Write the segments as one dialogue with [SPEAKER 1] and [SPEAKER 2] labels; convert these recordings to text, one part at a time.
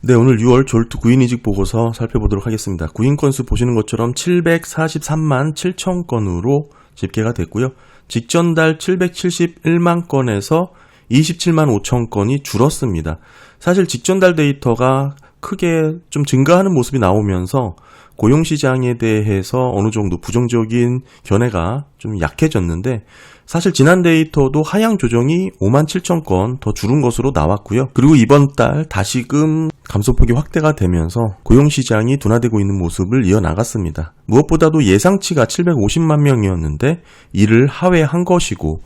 [SPEAKER 1] 네, 오늘 6월 졸트 구인이직 보고서 살펴보도록 하겠습니다. 구인 건수 보시는 것처럼 743만 7천 건으로 집계가 됐고요. 직전 달 771만 건에서 27만 5천 건이 줄었습니다. 사실 직전 달 데이터가 크게 좀 증가하는 모습이 나오면서 고용시장에 대해서 어느 정도 부정적인 견해가 좀 약해졌는데, 사실 지난 데이터도 하향 조정이 5만 7천 건 더 줄은 것으로 나왔고요. 그리고 이번 달 다시금 감소폭이 확대가 되면서 고용시장이 둔화되고 있는 모습을 이어나갔습니다. 무엇보다도 예상치가 750만 명이었는데 이를 하회한 것이고,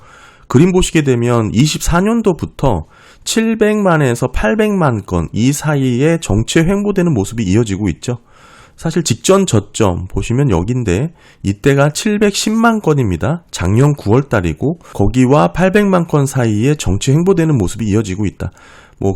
[SPEAKER 1] 그림 보시게 되면 24년도부터 700만에서 800만 건 이 사이에 정체 횡보되는 모습이 이어지고 있죠. 사실 직전 저점 보시면 여긴데 이때가 710만 건입니다. 작년 9월 달이고 거기와 800만 건 사이에 정체 횡보되는 모습이 이어지고 있다.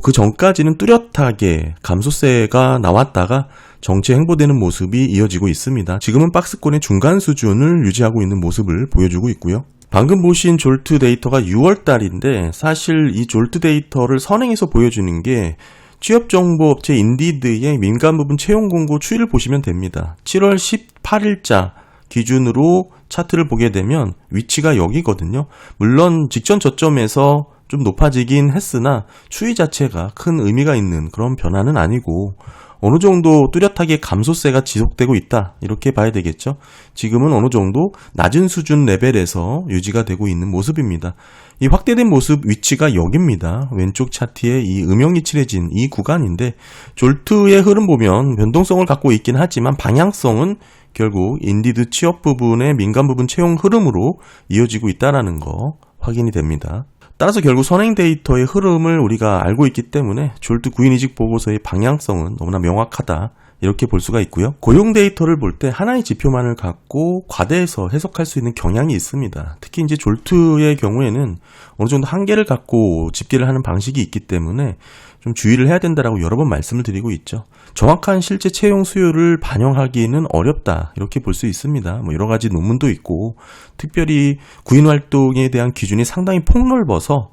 [SPEAKER 1] 그 전까지는 뚜렷하게 감소세가 나왔다가 정체 횡보되는 모습이 이어지고 있습니다. 지금은 박스권의 중간 수준을 유지하고 있는 모습을 보여주고 있고요. 방금 보신 졸트 데이터가 6월 달인데 사실 이 졸트 데이터를 선행해서 보여주는 게 취업정보업체 인디드의 민간 부분 채용 공고 추이를 보시면 됩니다. 7월 18일자 기준으로 차트를 보게 되면 위치가 여기거든요. 물론 직전 저점에서 좀 높아지긴 했으나 추이 자체가 큰 의미가 있는 그런 변화는 아니고 어느 정도 뚜렷하게 감소세가 지속되고 있다, 이렇게 봐야 되겠죠. 지금은 어느 정도 낮은 수준 레벨에서 유지가 되고 있는 모습입니다. 이 확대된 모습 위치가 여기입니다. 왼쪽 차트에 이 음영이 칠해진 이 구간인데 졸트의 흐름 보면 변동성을 갖고 있긴 하지만 방향성은 결국 인디드 취업 부분의 민간 부분 채용 흐름으로 이어지고 있다는 거 확인이 됩니다. 따라서 결국 선행 데이터의 흐름을 우리가 알고 있기 때문에 졸트 구인이직 보고서의 방향성은 너무나 명확하다, 이렇게 볼 수가 있고요. 고용 데이터를 볼 때 하나의 지표만을 갖고 과대해서 해석할 수 있는 경향이 있습니다. 특히 이제 졸트의 경우에는 어느 정도 한계를 갖고 집계를 하는 방식이 있기 때문에 좀 주의를 해야 된다라고 여러 번 말씀을 드리고 있죠. 정확한 실제 채용 수요를 반영하기는 어렵다, 이렇게 볼 수 있습니다. 여러 가지 논문도 있고 특별히 구인 활동에 대한 기준이 상당히 폭넓어서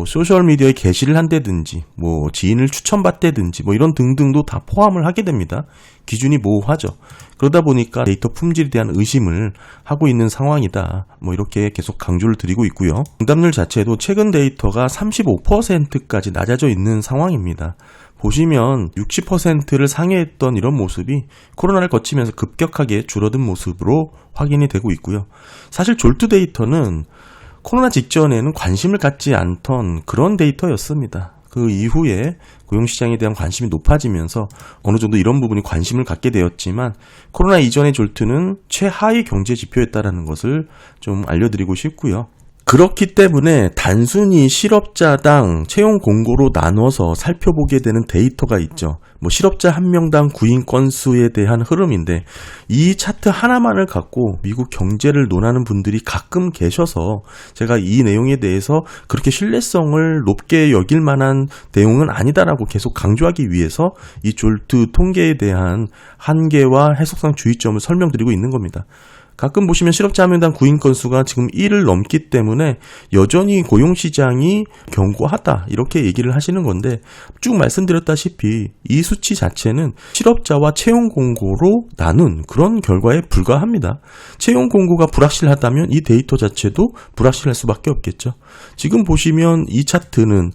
[SPEAKER 1] 소셜미디어에 게시를 한다든지 지인을 추천받다든지 이런 등등도 다 포함을 하게 됩니다. 기준이 모호하죠. 그러다 보니까 데이터 품질에 대한 의심을 하고 있는 상황이다, 이렇게 계속 강조를 드리고 있고요. 응답률 자체도 최근 데이터가 35%까지 낮아져 있는 상황입니다. 보시면 60%를 상회했던 이런 모습이 코로나를 거치면서 급격하게 줄어든 모습으로 확인이 되고 있고요. 사실 졸트 데이터는 코로나 직전에는 관심을 갖지 않던 그런 데이터였습니다. 그 이후에 고용시장에 대한 관심이 높아지면서 어느 정도 이런 부분이 관심을 갖게 되었지만 코로나 이전의 졸트는 최하위 경제 지표였다는 것을 좀 알려드리고 싶고요. 그렇기 때문에 단순히 실업자당 채용 공고로 나눠서 살펴보게 되는 데이터가 있죠. 실업자 한 명당 구인 건수에 대한 흐름인데 이 차트 하나만을 갖고 미국 경제를 논하는 분들이 가끔 계셔서 제가 이 내용에 대해서 그렇게 신뢰성을 높게 여길 만한 내용은 아니다라고 계속 강조하기 위해서 이 졸트 통계에 대한 한계와 해석상 주의점을 설명드리고 있는 겁니다. 가끔 보시면 실업자 한 명당 구인 건수가 지금 1을 넘기 때문에 여전히 고용시장이 견고하다, 이렇게 얘기를 하시는 건데 쭉 말씀드렸다시피 이 수치 자체는 실업자와 채용 공고로 나눈 그런 결과에 불과합니다. 채용 공고가 불확실하다면 이 데이터 자체도 불확실할 수밖에 없겠죠. 지금 보시면 이 차트는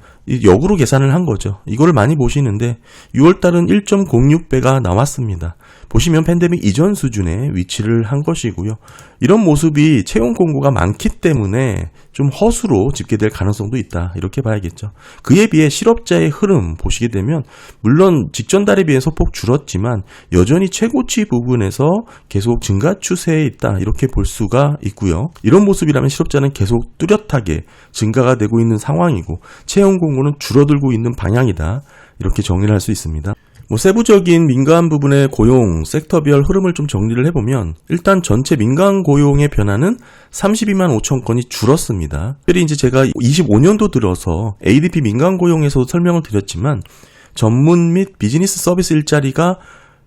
[SPEAKER 1] 역으로 계산을 한 거죠. 이거를 많이 보시는데 6월달은 1.06배가 나왔습니다. 보시면 팬데믹 이전 수준에 위치를 한 것이고요. 이런 모습이 채용 공고가 많기 때문에 좀 허수로 집계될 가능성도 있다, 이렇게 봐야겠죠. 그에 비해 실업자의 흐름 보시게 되면 물론 직전 달에 비해 소폭 줄었지만 여전히 최고치 부분에서 계속 증가 추세에 있다, 이렇게 볼 수가 있고요. 이런 모습이라면 실업자는 계속 뚜렷하게 증가가 되고 있는 상황이고 채용 공고는 줄어들고 있는 방향이다, 이렇게 정리를 할 수 있습니다. 세부적인 민간 부분의 고용 섹터별 흐름을 좀 정리를 해보면 일단 전체 민간 고용의 변화는 32만 5천 건이 줄었습니다. 특별히 이제 제가 25년도 들어서 ADP 민간 고용에서도 설명을 드렸지만 전문 및 비즈니스 서비스 일자리가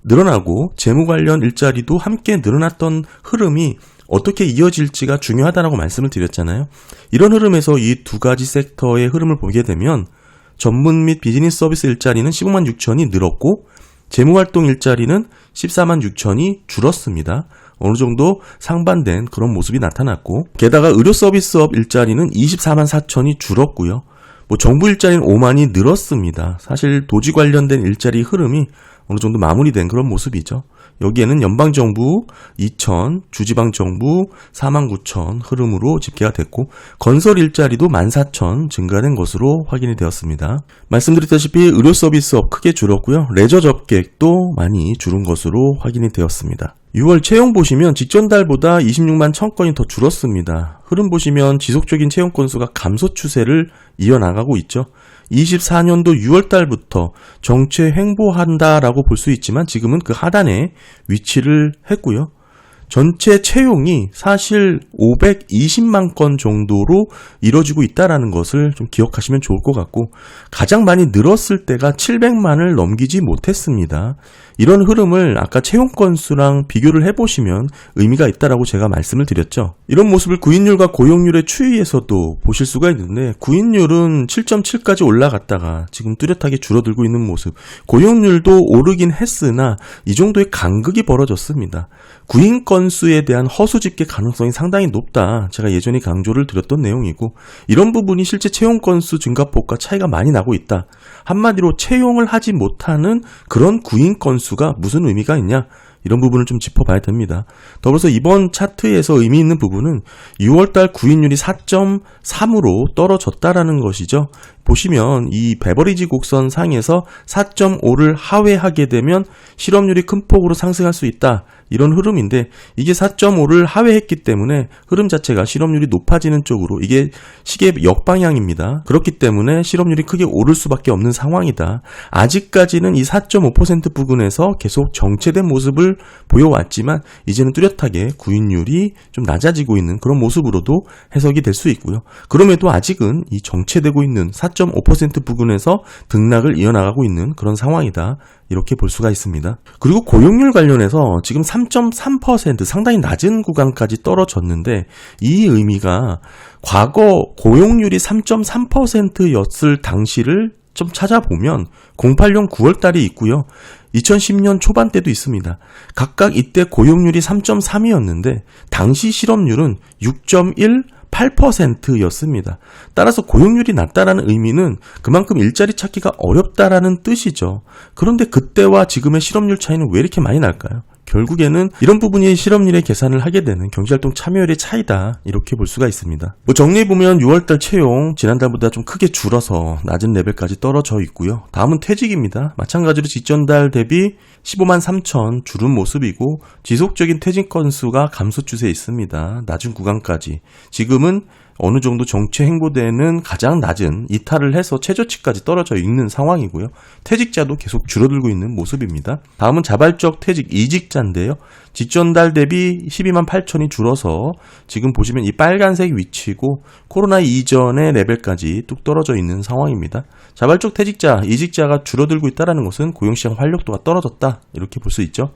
[SPEAKER 1] 늘어나고 재무 관련 일자리도 함께 늘어났던 흐름이 어떻게 이어질지가 중요하다고 말씀을 드렸잖아요. 이런 흐름에서 이 두 가지 섹터의 흐름을 보게 되면 전문 및 비즈니스 서비스 일자리는 15만 6천이 늘었고 재무활동 일자리는 14만 6천이 줄었습니다. 어느 정도 상반된 그런 모습이 나타났고 게다가 의료 서비스업 일자리는 24만 4천이 줄었고요. 정부 일자리는 5만이 늘었습니다. 사실 도지 관련된 일자리 흐름이 어느 정도 마무리된 그런 모습이죠. 여기에는 연방정부 2천, 주지방정부 4만 9천 흐름으로 집계가 됐고 건설 일자리도 14,000 증가된 것으로 확인이 되었습니다. 말씀드렸다시피 의료 서비스업 크게 줄었고요. 레저 접객도 많이 줄은 것으로 확인이 되었습니다. 6월 채용 보시면 직전 달보다 26만 1000건이 더 줄었습니다. 흐름 보시면 지속적인 채용 건수가 감소 추세를 이어나가고 있죠. 24년도 6월 달부터 정체 횡보한다라고 볼 수 있지만 지금은 그 하단에 위치를 했고요. 전체 채용이 사실 520만 건 정도로 이뤄지고 있다는 것을 좀 기억하시면 좋을 것 같고 가장 많이 늘었을 때가 700만을 넘기지 못했습니다. 이런 흐름을 아까 채용 건수랑 비교를 해보시면 의미가 있다라고 제가 말씀을 드렸죠. 이런 모습을 구인율과 고용률의 추이에서도 보실 수가 있는데 구인율은 7.7까지 올라갔다가 지금 뚜렷하게 줄어들고 있는 모습, 고용률도 오르긴 했으나 이 정도의 간극이 벌어졌습니다. 구인 건수에 대한 허수 집계 가능성이 상당히 높다. 제가 예전에 강조를 드렸던 내용이고 이런 부분이 실제 채용 건수 증가폭과 차이가 많이 나고 있다. 한마디로 채용을 하지 못하는 그런 구인 건수가 무슨 의미가 있냐? 이런 부분을 좀 짚어봐야 됩니다. 더불어서 이번 차트에서 의미 있는 부분은 6월달 구인율이 4.3으로 떨어졌다라는 것이죠. 보시면 이 베버리지 곡선 상에서 4.5를 하회하게 되면 실업률이 큰 폭으로 상승할 수 있다. 이런 흐름인데 이게 4.5를 하회했기 때문에 흐름 자체가 실업률이 높아지는 쪽으로 이게 시계의 역방향입니다. 그렇기 때문에 실업률이 크게 오를 수밖에 없는 상황이다. 아직까지는 이 4.5% 부근에서 계속 정체된 모습을 보여왔지만 이제는 뚜렷하게 구인율이 좀 낮아지고 있는 그런 모습으로도 해석이 될 수 있고요. 그럼에도 아직은 이 정체되고 있는 4.5% 부근에서 등락을 이어나가고 있는 그런 상황이다. 이렇게 볼 수가 있습니다. 그리고 고용률 관련해서 지금 3.3% 상당히 낮은 구간까지 떨어졌는데 이 의미가 과거 고용률이 3.3%였을 당시를 좀 찾아보면 08년 9월 달이 있고요. 2010년 초반 때도 있습니다. 각각 이때 고용률이 3.3이었는데 당시 실업률은 6.1, 8%였습니다. 따라서 고용률이 낮다라는 의미는 그만큼 일자리 찾기가 어렵다라는 뜻이죠. 그런데 그때와 지금의 실업률 차이는 왜 이렇게 많이 날까요? 결국에는 이런 부분이 실업률의 계산을 하게 되는 경제활동 참여율의 차이다. 이렇게 볼 수가 있습니다. 정리해보면 6월달 채용 지난달보다 좀 크게 줄어서 낮은 레벨까지 떨어져 있고요. 다음은 퇴직입니다. 마찬가지로 직전달 대비 15만 3천 줄은 모습이고 지속적인 퇴직 건수가 감소 추세에 있습니다. 낮은 구간까지. 지금은 어느 정도 정체 횡보되는 가장 낮은 이탈을 해서 최저치까지 떨어져 있는 상황이고요. 퇴직자도 계속 줄어들고 있는 모습입니다. 다음은 자발적 퇴직 이직자인데요. 직전달 대비 12만 8천이 줄어서 지금 보시면 이 빨간색 위치고 코로나 이전의 레벨까지 뚝 떨어져 있는 상황입니다. 자발적 퇴직자, 이직자가 줄어들고 있다는 것은 고용시장 활력도가 떨어졌다. 이렇게 볼 수 있죠.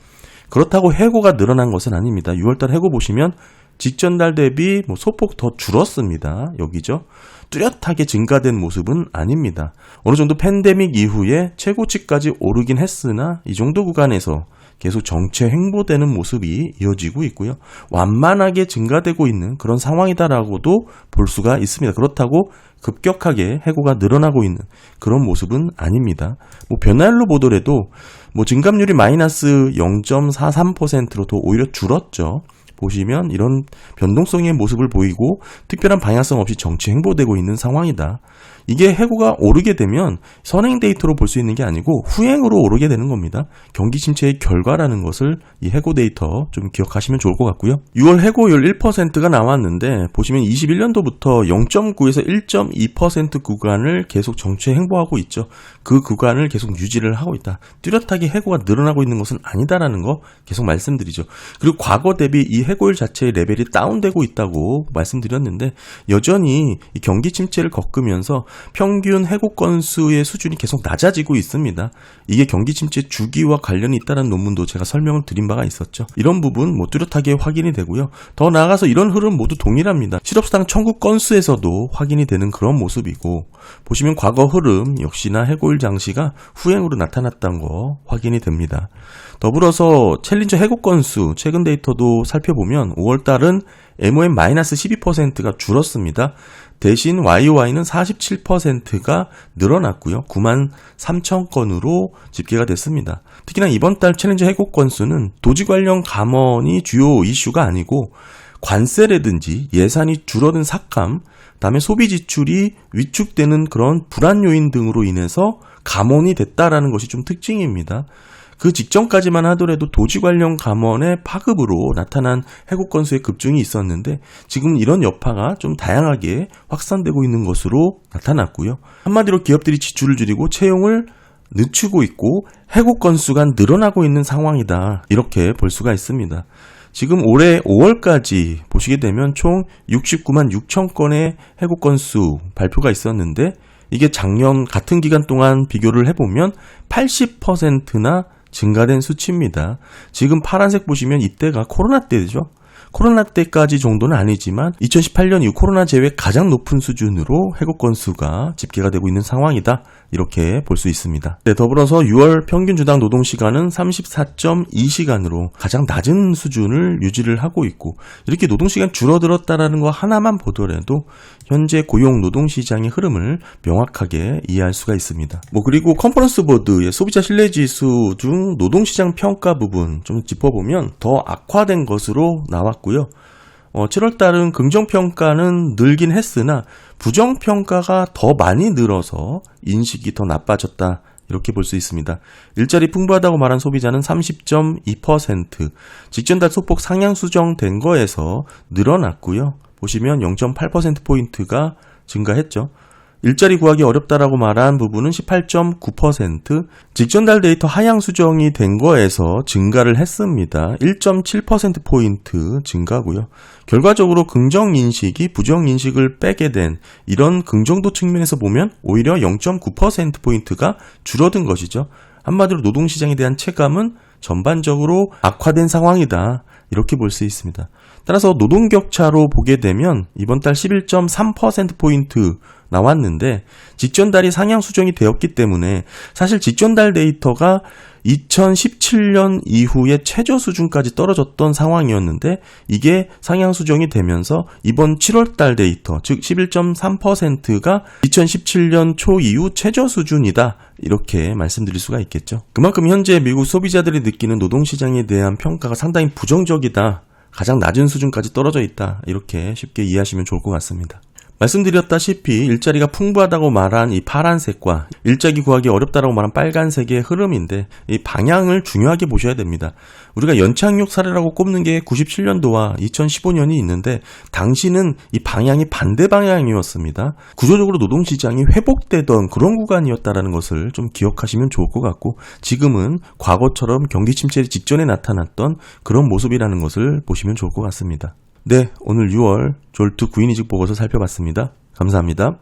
[SPEAKER 1] 그렇다고 해고가 늘어난 것은 아닙니다. 6월달 해고 보시면 직전달 대비 소폭 더 줄었습니다. 여기죠. 뚜렷하게 증가된 모습은 아닙니다. 어느 정도 팬데믹 이후에 최고치까지 오르긴 했으나 이 정도 구간에서 계속 정체 횡보되는 모습이 이어지고 있고요. 완만하게 증가되고 있는 그런 상황이다라고도 볼 수가 있습니다. 그렇다고 급격하게 해고가 늘어나고 있는 그런 모습은 아닙니다. 변화율로 보더라도 증감률이 마이너스 0.43%로 더 오히려 줄었죠. 보시면 이런 변동성의 모습을 보이고 특별한 방향성 없이 정치 횡보되고 있는 상황이다. 이게 해고가 오르게 되면 선행 데이터로 볼 수 있는 게 아니고 후행으로 오르게 되는 겁니다. 경기 침체의 결과라는 것을 이 해고 데이터 좀 기억하시면 좋을 것 같고요. 6월 해고율 1%가 나왔는데 보시면 21년도부터 0.9에서 1.2% 구간을 계속 정체 횡보하고 있죠. 그 구간을 계속 유지를 하고 있다. 뚜렷하게 해고가 늘어나고 있는 것은 아니다라는 거 계속 말씀드리죠. 그리고 과거 대비 이 해고율 자체의 레벨이 다운되고 있다고 말씀드렸는데 여전히 이 경기 침체를 겪으면서 있어서 평균 해고 건수의 수준이 계속 낮아지고 있습니다. 이게 경기 침체 주기와 관련이 있다는 논문도 제가 설명을 드린 바가 있었죠. 이런 부분 뚜렷하게 확인이 되고요. 더 나아가서 이런 흐름 모두 동일합니다. 실업수당 청구 건수에서도 확인이 되는 그런 모습이고, 보시면 과거 흐름 역시나 해고일 장시가 후행으로 나타났다는 거 확인이 됩니다. 더불어서 챌린저 해고 건수 최근 데이터도 살펴보면 5월달은 MOM-12%가 줄었습니다. 대신 YOY는 47%가 늘어났고요. 9만 3천 건으로 집계가 됐습니다. 특히나 이번 달 챌린저 해고 건수는 도지 관련 감원이 주요 이슈가 아니고 관세라든지 예산이 줄어든 삭감, 그다음에 소비 지출이 위축되는 그런 불안 요인 등으로 인해서 감원이 됐다라는 것이 좀 특징입니다. 그 직전까지만 하더라도 도지 관련 감원의 파급으로 나타난 해고 건수의 급증이 있었는데 지금 이런 여파가 좀 다양하게 확산되고 있는 것으로 나타났고요. 한마디로 기업들이 지출을 줄이고 채용을 늦추고 있고 해고 건수가 늘어나고 있는 상황이다. 이렇게 볼 수가 있습니다. 지금 올해 5월까지 보시게 되면 총 69만 6천 건의 해고 건수 발표가 있었는데 이게 작년 같은 기간 동안 비교를 해보면 80%나 증가된 수치입니다. 지금 파란색 보시면 이때가 코로나 때죠. 코로나 때까지 정도는 아니지만 2018년 이후 코로나 제외 가장 높은 수준으로 해고 건수가 집계가 되고 있는 상황이다. 이렇게 볼 수 있습니다. 네, 더불어서 6월 평균 주당 노동시간은 34.2시간으로 가장 낮은 수준을 유지를 하고 있고, 이렇게 노동시간 줄어들었다라는 거 하나만 보더라도 현재 고용 노동시장의 흐름을 명확하게 이해할 수가 있습니다. 그리고 컨퍼런스 보드의 소비자 신뢰지수 중 노동시장 평가 부분 좀 짚어보면 더 악화된 것으로 나왔고요. 7월달은 긍정평가는 늘긴 했으나 부정평가가 더 많이 늘어서 인식이 더 나빠졌다. 이렇게 볼 수 있습니다. 일자리 풍부하다고 말한 소비자는 30.2%, 직전달 소폭 상향 수정된 거에서 늘어났고요. 보시면 0.8%포인트가 증가했죠. 일자리 구하기 어렵다라고 말한 부분은 18.9%, 직전달 데이터 하향 수정이 된 거에서 증가를 했습니다. 1.7%포인트 증가고요. 결과적으로 긍정인식이 부정인식을 빼게 된 이런 긍정도 측면에서 보면 오히려 0.9%포인트가 줄어든 것이죠. 한마디로 노동시장에 대한 체감은 전반적으로 악화된 상황이다. 이렇게 볼 수 있습니다. 따라서 노동격차로 보게 되면 이번 달 11.3%포인트 나왔는데 직전달이 상향 수정이 되었기 때문에 사실 직전달 데이터가 2017년 이후에 최저 수준까지 떨어졌던 상황이었는데 이게 상향 수정이 되면서 이번 7월달 데이터 즉 11.3%가 2017년 초 이후 최저 수준이다. 이렇게 말씀드릴 수가 있겠죠. 그만큼 현재 미국 소비자들이 느끼는 노동시장에 대한 평가가 상당히 부정적이다. 가장 낮은 수준까지 떨어져 있다. 이렇게 쉽게 이해하시면 좋을 것 같습니다. 말씀드렸다시피 일자리가 풍부하다고 말한 이 파란색과 일자리 구하기 어렵다고 말한 빨간색의 흐름인데 이 방향을 중요하게 보셔야 됩니다. 우리가 연착륙 사례라고 꼽는 게 97년도와 2015년이 있는데 당시는 이 방향이 반대 방향이었습니다. 구조적으로 노동시장이 회복되던 그런 구간이었다는 것을 좀 기억하시면 좋을 것 같고 지금은 과거처럼 경기 침체 직전에 나타났던 그런 모습이라는 것을 보시면 좋을 것 같습니다. 네, 오늘 6월 졸트 구인이직 보고서 살펴봤습니다. 감사합니다.